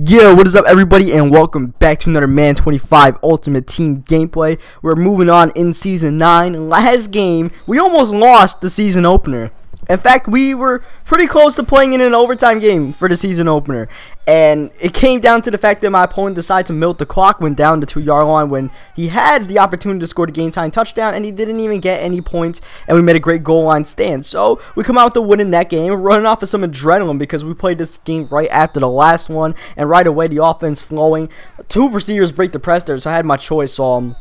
Yo, what is up everybody, and welcome back to another Man 25 Ultimate Team gameplay. We're moving on in Season 9. Last game, we almost lost the season opener. In fact, we were pretty close to playing in an overtime game for the season opener. And it came down to the fact that my opponent decided to milk the clock, went down the 2-yard line when he had the opportunity to score the game-time touchdown, and he didn't even get any points, and we made a great goal line stand. So, we come out with the win in that game, running off of some adrenaline because we played this game right after the last one, and right away the offense flowing. Two receivers break the press there, so I had my choice. So,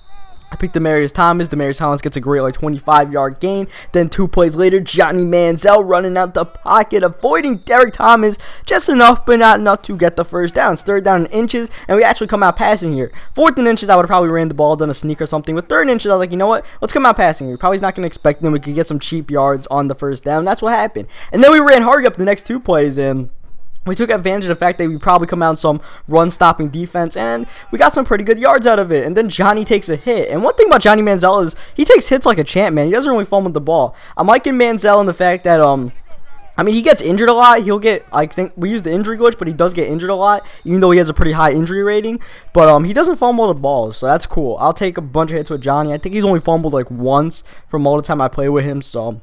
I picked Demarius Thomas. Demarius Thomas gets a great 25-yard gain. Then 2 plays later, Johnny Manziel running out the pocket, avoiding Derek Thomas just enough, but not enough to get the first down. It's 3rd down in inches, and we actually come out passing here. 4th and inches, I would have probably ran the ball, done a sneak or something. With 3rd and inches, I was like, you know what? Let's come out passing here. Probably not going to expect them. We could get some cheap yards on the first down. That's what happened. And then we ran hurry up the next 2 plays, and we took advantage of the fact that we probably come out in some run-stopping defense, and we got some pretty good yards out of it. And then Johnny takes a hit. And one thing about Johnny Manziel is he takes hits like a champ, man. He doesn't really fumble the ball. I'm liking Manziel in the fact that, I mean, he gets injured a lot. He'll get, I think we use the injury glitch, but he does get injured a lot, even though he has a pretty high injury rating. But he doesn't fumble the balls, so that's cool. I'll take a bunch of hits with Johnny. I think he's only fumbled like once from all the time I play with him, so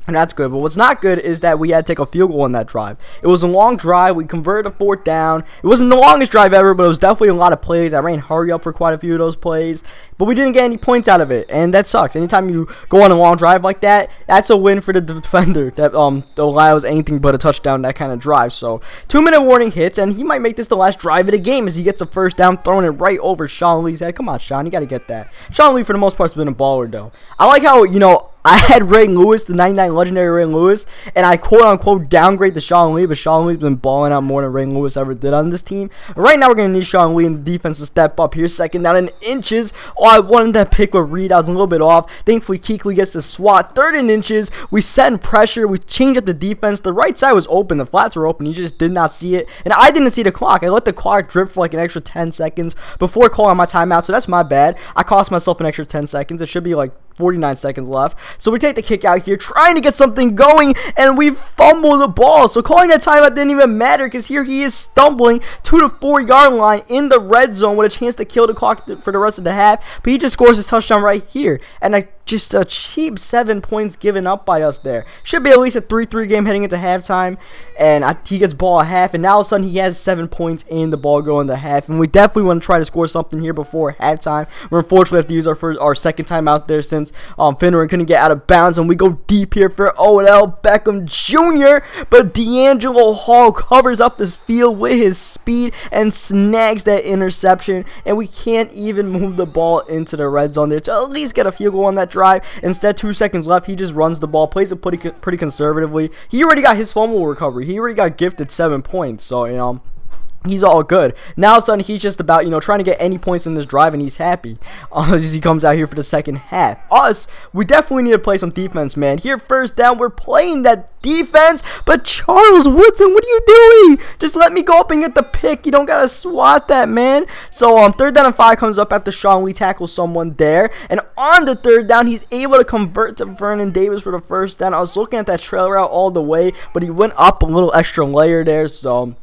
and that's good. But what's not good is that we had to take a field goal on that drive. It was a long drive. We converted a 4th down. It wasn't the longest drive ever, but it was definitely a lot of plays. I ran hurry up for quite a few of those plays, but we didn't get any points out of it, and that sucks. Anytime you go on a long drive like that, that's a win for the defender that allows anything but a touchdown, that kind of drive. So 2-minute warning hits, and he might make this the last drive of the game as he gets a first down, throwing it right over Sean Lee's head. Come on, Sean, you got to get that. Sean Lee, for the most part, has been a baller, though. I like how, you know, I had Ray Lewis, the 99 legendary Ray Lewis, and I quote-unquote downgrade to Sean Lee, but Sean Lee's been balling out more than Ray Lewis ever did on this team. Right now, we're going to need Sean Lee and the defense to step up. Here's 2nd down in inches. Oh, I wanted that pick with Reed. I was a little bit off. Thankfully, Kuechly gets the swat. 3rd and inches. We send pressure. We change up the defense. The right side was open. The flats were open. He just did not see it, and I didn't see the clock. I let the clock drip for like an extra 10 seconds before calling my timeout, so that's my bad. I cost myself an extra 10 seconds. It should be like 49 seconds left. So we take the kick out here, trying to get something going, and we fumble the ball. So calling that timeout didn't even matter, because here he is stumbling to the 4-yard line in the red zone with a chance to kill the clock for the rest of the half. But he just scores his touchdown right here. And just a cheap 7 points given up by us there. Should be at least a 3-3 game heading into halftime. And he gets ball at half, and now all of a sudden he has 7 points in the ball going to half. And we definitely want to try to score something here before halftime. We unfortunately have to use our second time out there since Finneran couldn't get out of bounds, and we go deep here for Odell Beckham Jr. But D'Angelo Hall covers up this field with his speed and snags that interception, and we can't even move the ball into the red zone there to at least get a field goal on that drive. Instead, 2 seconds left, he just runs the ball, plays it pretty conservatively. He already got his fumble recovery. He already got gifted 7 points, so, you know, he's all good. Now, all of a sudden, he's just about, you know, trying to get any points in this drive, and he's happy as he comes out here for the second half. We definitely need to play some defense, man. Here, 1st down, we're playing that defense, but Charles Woodson, what are you doing? Just let me go up and get the pick. You don't got to swat that, man. So, 3rd down and 5 comes up after Sean Lee tackles someone there, and on the 3rd down, he's able to convert to Vernon Davis for the 1st down. I was looking at that trail route all the way, but he went up a little extra layer there, so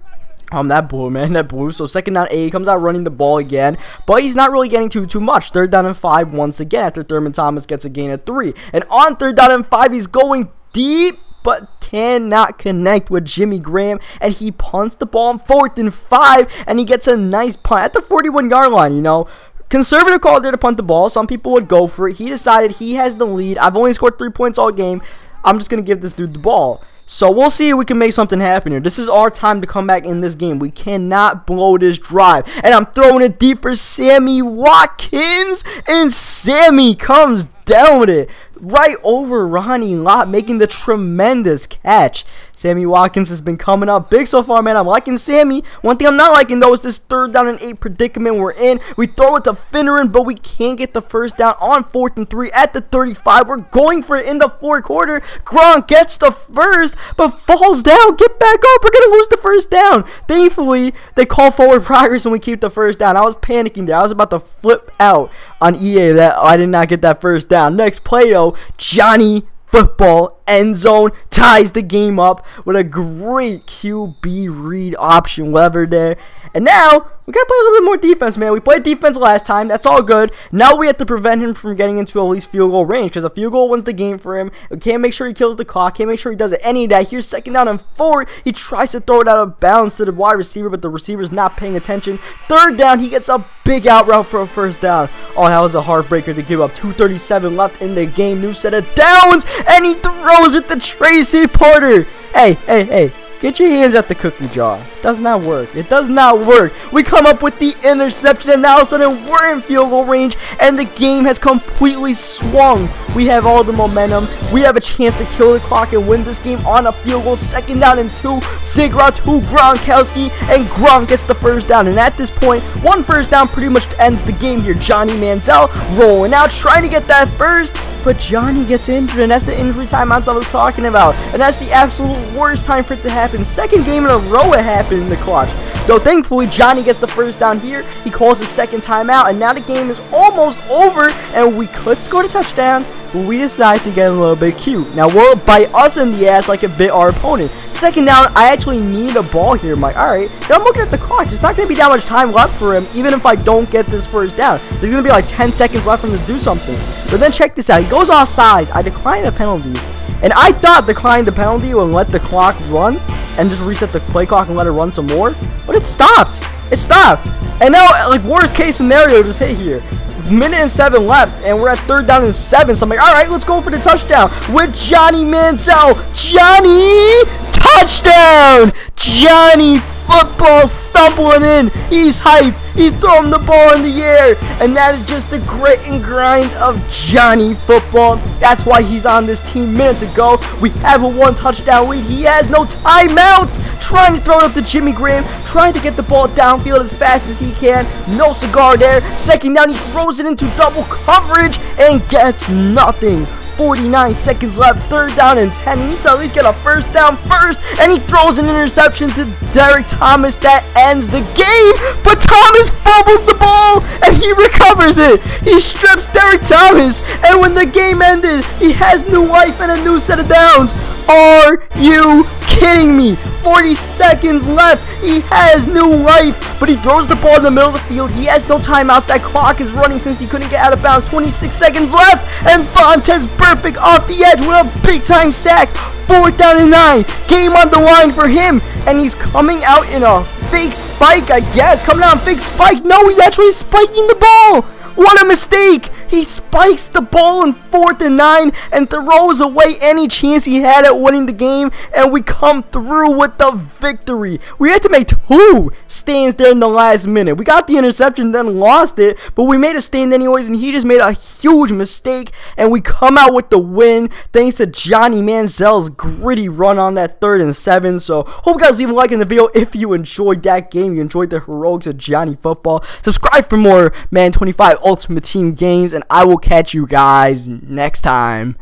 that blew, man. That blew. So 2nd down, he comes out running the ball again, but he's not really getting too much. 3rd down and 5 once again after Thurman Thomas gets a gain of 3. And on 3rd down and 5, he's going deep, but cannot connect with Jimmy Graham, and he punts the ball on 4th and 5, and he gets a nice punt at the 41-yard line, you know. Conservative call there to punt the ball. Some people would go for it. He decided he has the lead. I've only scored 3 points all game. I'm just going to give this dude the ball. So we'll see if we can make something happen here. This is our time to come back in this game. We cannot blow this drive. And I'm throwing it deep for Sammy Watkins. And Sammy comes down with it right over Ronnie Lott, making the tremendous catch. Sammy Watkins has been coming up big so far, man. I'm liking Sammy. One thing I'm not liking, though, is this 3rd down and 8 predicament we're in. We throw it to Finneran, but we can't get the 1st down on 4th and 3 at the 35. We're going for it in the 4th quarter. Gronk gets the 1st, but falls down. Get back up. We're going to lose the 1st down. Thankfully, they call forward progress and we keep the 1st down. I was panicking there. I was about to flip out on EA that I did not get that 1st down. Next play, though, Johnny Football end zone, ties the game up with a great QB read option lever there. And now we gotta play a little bit more defense, man. We played defense last time. That's all good. Now we have to prevent him from getting into at least field goal range, because a field goal wins the game for him. We can't make sure he kills the clock. Can't make sure he does any of that. Here's 2nd down and 4. He tries to throw it out of bounds to the wide receiver, but the receiver's not paying attention. 3rd down, he gets a big out route for a 1st down. Oh, that was a heartbreaker to give up. 2:37 left in the game. New set of downs, and he throws it to Tracy Porter. Hey. Get your hands at the cookie jar. Does not work. It does not work. We come up with the interception, and now all of a sudden we're in field goal range, and the game has completely swung. We have all the momentum. We have a chance to kill the clock and win this game on a field goal. 2nd down and 2. Zig route to Gronkowski, and Gronk gets the 1st down. And at this point, 1 first down pretty much ends the game here. Johnny Manziel rolling out, trying to get that first. But Johnny gets injured, and that's the injury timeouts I was talking about. And that's the absolute worst time for it to happen. 2nd game in a row it happened in the clutch. Though thankfully Johnny gets the 1st down here. He calls his 2nd timeout, and now the game is almost over, and we could score a touchdown, but we decide to get a little bit cute. Now will it bite us in the ass like it bit our opponent? 2nd down, I actually need a ball here. I'm like, alright. Then I'm looking at the clock. There's not going to be that much time left for him, even if I don't get this 1st down. There's going to be like 10 seconds left for him to do something. But then check this out. He goes offsides. I decline the penalty. And I thought declining the penalty would let the clock run and just reset the play clock and let it run some more. But it stopped. It stopped. And now, like, worst case scenario just hit here. 1:07 left, and we're at 3rd down and 7. So I'm like, alright, let's go for the touchdown with Johnny Manziel. Johnny! Touchdown! Johnny football stumbling in. He's hyped. He's throwing the ball in the air. And that is just the grit and grind of Johnny football. That's why he's on this team. Minute to go. We have a 1 touchdown lead. He has no timeouts. Trying to throw it up to Jimmy Graham. Trying to get the ball downfield as fast as he can. No cigar there. 2nd down. He throws it into double coverage and gets nothing. 49 seconds left, 3rd down and 10. He needs to at least get a 1st down first, and he throws an interception to Derek Thomas that ends the game. But Thomas fumbles the ball, and he recovers it. He strips Derek Thomas, and when the game ended, he has new life and a new set of downs. Are you kidding me? 40 seconds left. He has new life, but he throws the ball in the middle of the field. He has no timeouts. That clock is running since he couldn't get out of bounds. 26 seconds left, and Vontaze Burfict off the edge with a big-time sack. 4th down and 9. Game on the line for him, and he's coming out in a fake spike, I guess. Coming out in fake spike. No, he's actually spiking the ball. What a mistake! He spikes the ball in 4th and 9 and throws away any chance he had at winning the game, and we come through with the victory. We had to make 2 stands there in the last minute. We got the interception, then lost it, but we made a stand anyways, and he just made a huge mistake, and we come out with the win thanks to Johnny Manziel's gritty run on that 3rd and 7. So hope you guys leave a like in the video if you enjoyed that game, you enjoyed the heroics of Johnny football. Subscribe for more Madden 25 Ultimate Team games, and I will catch you guys next time.